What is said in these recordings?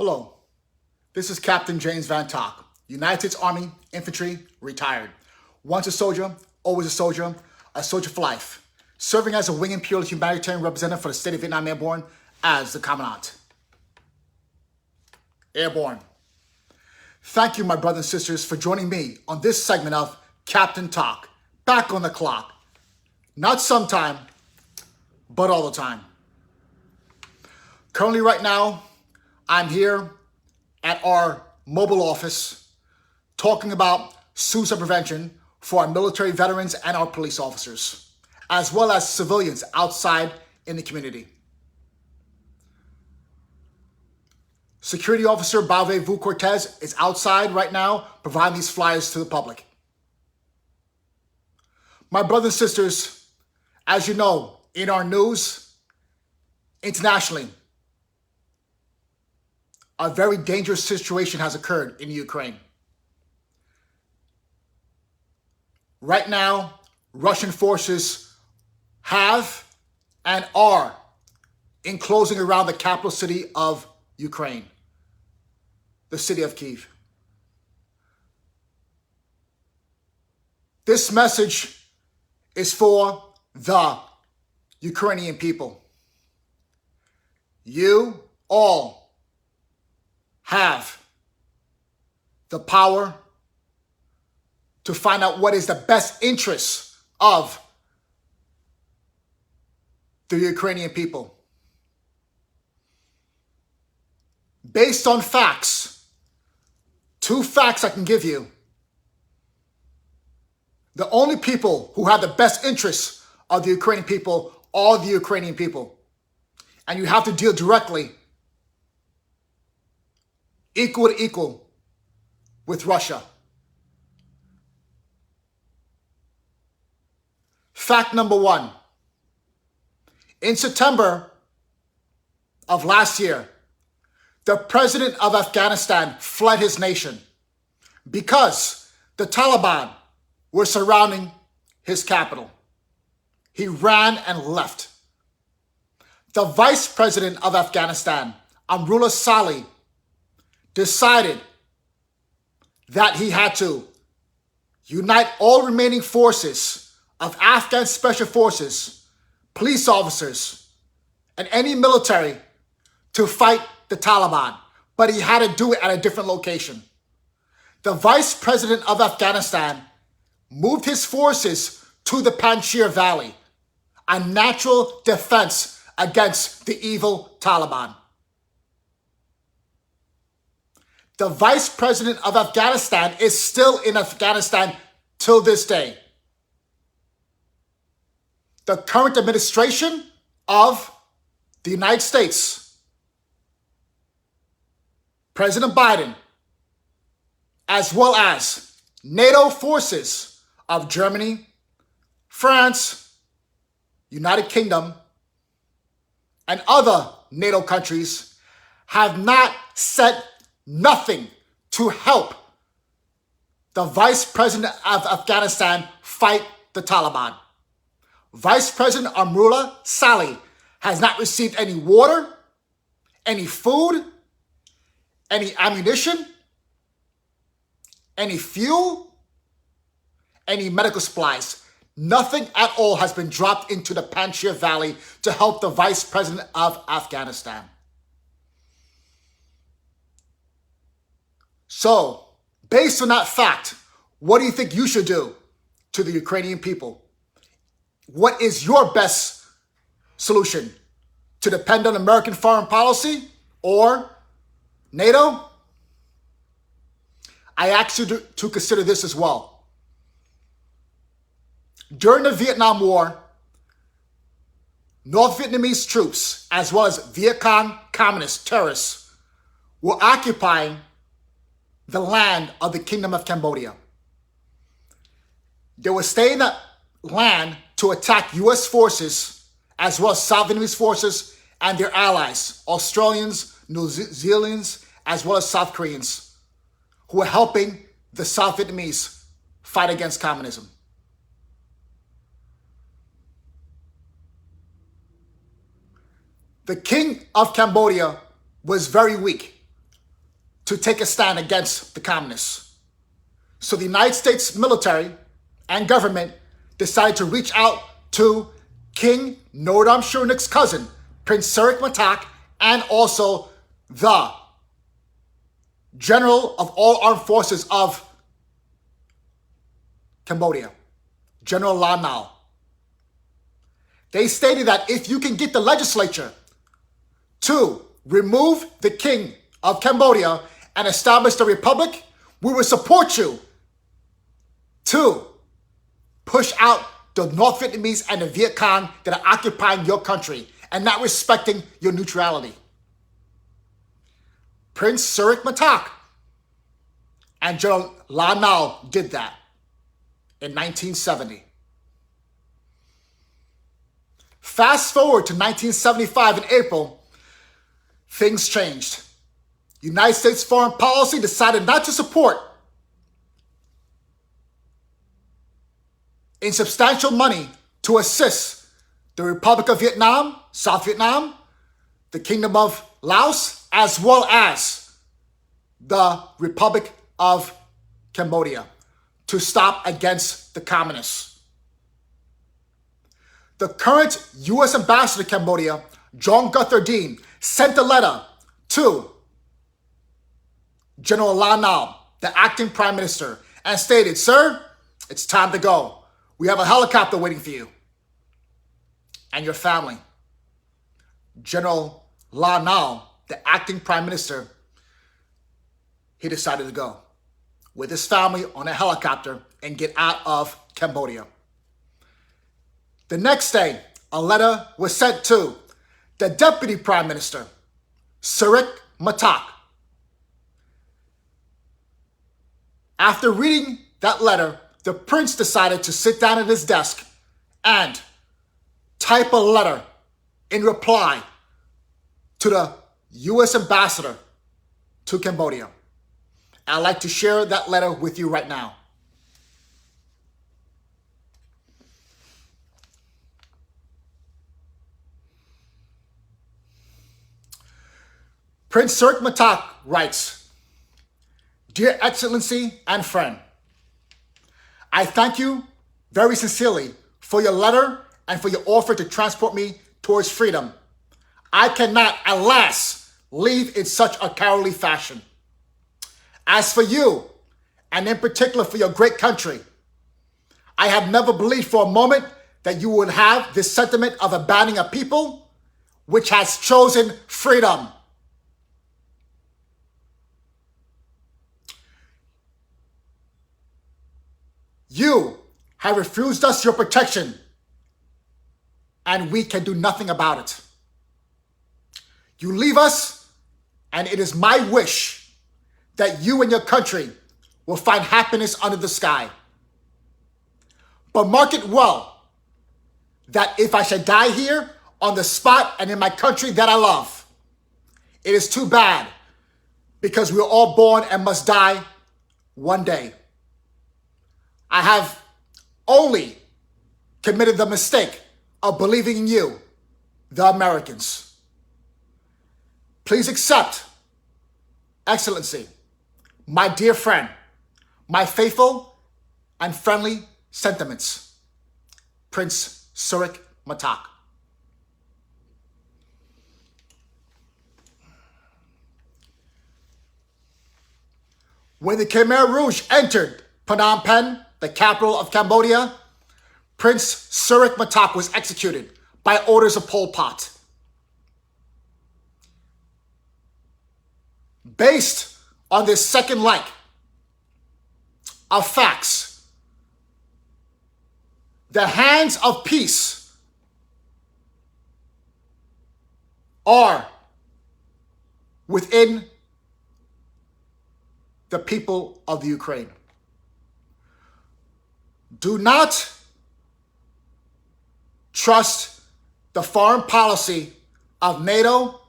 Hello, this is Captain James Van Tok, United States Army Infantry, retired. Once a soldier, always a soldier for life. Serving as a Wing and Purely humanitarian representative for the state of Vietnam Airborne as the Commandant. Airborne. Thank you, my brothers and sisters, for joining me on this segment of Captain Talk. Back on the clock. Not sometime, but all the time. Currently, right now, I'm here at our mobile office talking about suicide prevention for our military veterans and our police officers, as well as civilians outside in the community. Security Officer Balve Vu Cortez is outside right now providing these flyers to the public. My brothers and sisters, as you know, in our news, internationally, a very dangerous situation has occurred in Ukraine. Right now, Russian forces have and are enclosing around the capital city of Ukraine, the city of Kyiv. This message is for the Ukrainian people. You all have the power to find out what is the best interest of the Ukrainian people. Based on facts, 2 facts I can give you. The only people who have the best interests of the Ukrainian people are the Ukrainian people. And you have to deal directly, equal to equal, with Russia. Fact number 1. In September of last year, the president of Afghanistan fled his nation because the Taliban were surrounding his capital. He ran and left. The vice president of Afghanistan, Amrullah Saleh, decided that he had to unite all remaining forces of Afghan special forces, police officers, and any military to fight the Taliban, but he had to do it at a different location. The vice president of Afghanistan moved his forces to the Panjshir Valley, a natural defense against the evil Taliban. The vice president of Afghanistan is still in Afghanistan till this day. The current administration of the United States, President Biden, as well as NATO forces of Germany, France, United Kingdom, and other NATO countries have not sent nothing to help the vice president of Afghanistan fight the Taliban. Vice President Amrullah Saleh has not received any water, any food, any ammunition, any fuel, any medical supplies. Nothing at all has been dropped into the Panjshir Valley to help the vice president of Afghanistan. So, based on that fact, what do you think you should do to the Ukrainian people? What is your best solution? To depend on American foreign policy or NATO? I ask you to consider this as well. During the Vietnam War, North Vietnamese troops, as well as Viet Cong communist terrorists, were occupying the land of the Kingdom of Cambodia. They were staying in that land to attack U.S. forces, as well as South Vietnamese forces and their allies, Australians, New Zealanders, as well as South Koreans, who were helping the South Vietnamese fight against communism. The king of Cambodia was very weak. to take a stand against the communists. So the United States military and government decided to reach out to King Norodom Siririk's cousin, Prince Sirik Matak, and also the General of all Armed Forces of Cambodia, General Lon Nol. They stated that if you can get the legislature to remove the king of Cambodia and establish the republic, we will support you to push out the North Vietnamese and the Viet Cong that are occupying your country and not respecting your neutrality. Prince Sirik Matak and General Lon Nol did that in 1970. Fast forward to 1975 in April, things changed. United States foreign policy decided not to support in substantial money to assist the Republic of Vietnam, South Vietnam, the Kingdom of Laos, as well as the Republic of Cambodia to stop against the communists. The current U.S. ambassador to Cambodia, John Guthrie, sent a letter to General Lon Nol, the acting prime minister, and stated, "Sir, it's time to go. We have a helicopter waiting for you and your family." General Lon Nol, the acting prime minister, he decided to go with his family on a helicopter and get out of Cambodia. The next day, a letter was sent to the deputy prime minister, Sirik Matak. After reading that letter, the prince decided to sit down at his desk and type a letter in reply to the U.S. ambassador to Cambodia. I'd like to share that letter with you right now. Prince Sirik Matak writes, "Dear Excellency and friend, I thank you very sincerely for your letter and for your offer to transport me towards freedom. I cannot, alas, leave in such a cowardly fashion. As for you, and in particular for your great country, I have never believed for a moment that you would have this sentiment of abandoning a people which has chosen freedom. You have refused us your protection, and we can do nothing about it. You leave us, and it is my wish that you and your country will find happiness under the sky. But mark it well, that if I should die here on the spot and in my country that I love, it is too bad, because we are all born and must die one day. I have only committed the mistake of believing in you, the Americans. Please accept, Excellency, my dear friend, my faithful and friendly sentiments. Prince Sirik Matak." When the Khmer Rouge entered Phnom Penh, the capital of Cambodia, Prince Sirik Matak was executed by orders of Pol Pot. Based on this second leg of facts, the hands of peace are within the people of the Ukraine. Do not trust the foreign policy of NATO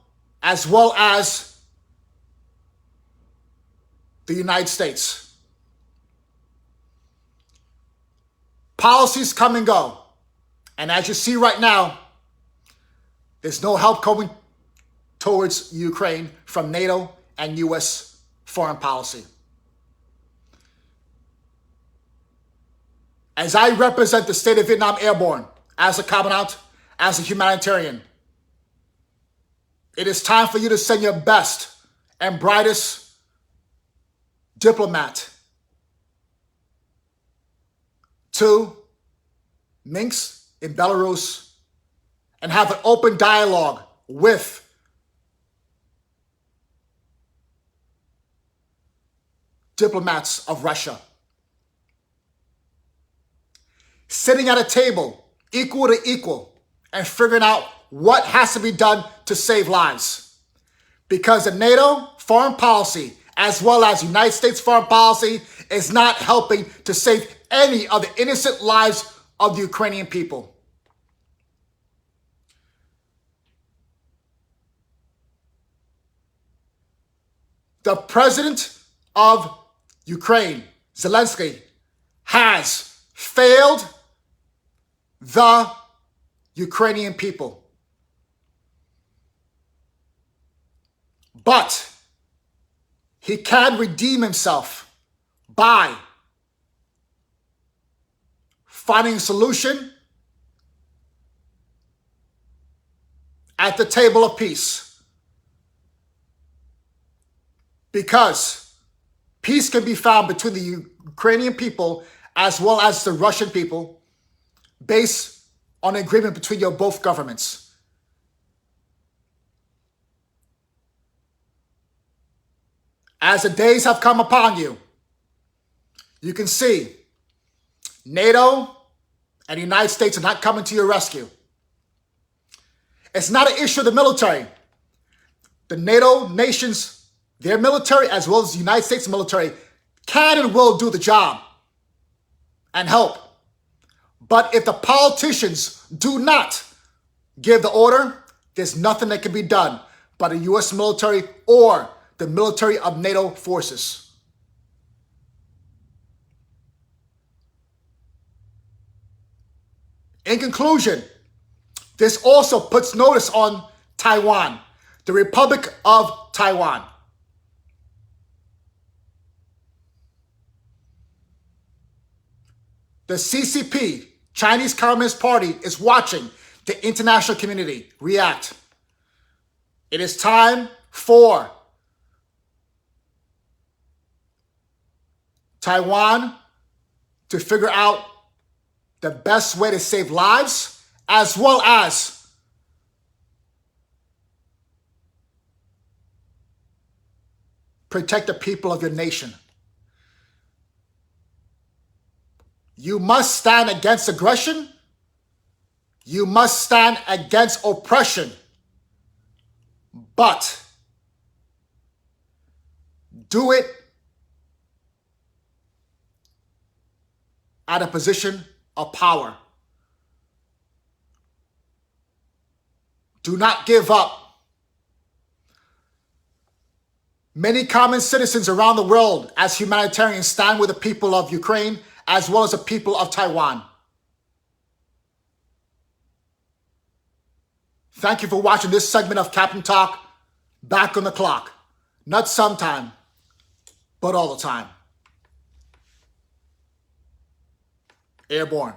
as well as the United States. Policies come and go. And as you see right now, there's no help coming towards Ukraine from NATO and US foreign policy. As I represent the state of Vietnam Airborne, as a commandant, as a humanitarian, it is time for you to send your best and brightest diplomat to Minsk in Belarus and have an open dialogue with diplomats of Russia. Sitting at a table, equal to equal, and figuring out what has to be done to save lives. Because the NATO foreign policy, as well as United States foreign policy, is not helping to save any of the innocent lives of the Ukrainian people. The president of Ukraine, Zelensky, has failed the Ukrainian people. But he can redeem himself by finding a solution at the table of peace. Because peace can be found between the Ukrainian people as well as the Russian people based on agreement between your both governments. As the days have come upon you, you can see NATO and the United States are not coming to your rescue. It's not an issue of the military. The NATO nations, their military, as well as the United States military, can and will do the job and help. But if the politicians do not give the order, there's nothing that can be done by the U.S. military or the military of NATO forces. In conclusion, this also puts notice on Taiwan, the Republic of Taiwan. The CCP, Chinese Communist Party, is watching the international community react. It is time for Taiwan to figure out the best way to save lives, as well as protect the people of your nation. You must stand against aggression. You must stand against oppression. But do it at a position of power. Do not give up. Many common citizens around the world, as humanitarians, stand with the people of Ukraine as well as the people of Taiwan. Thank you for watching this segment of Captain Talk. Back on the clock. Not sometime, but all the time. Airborne.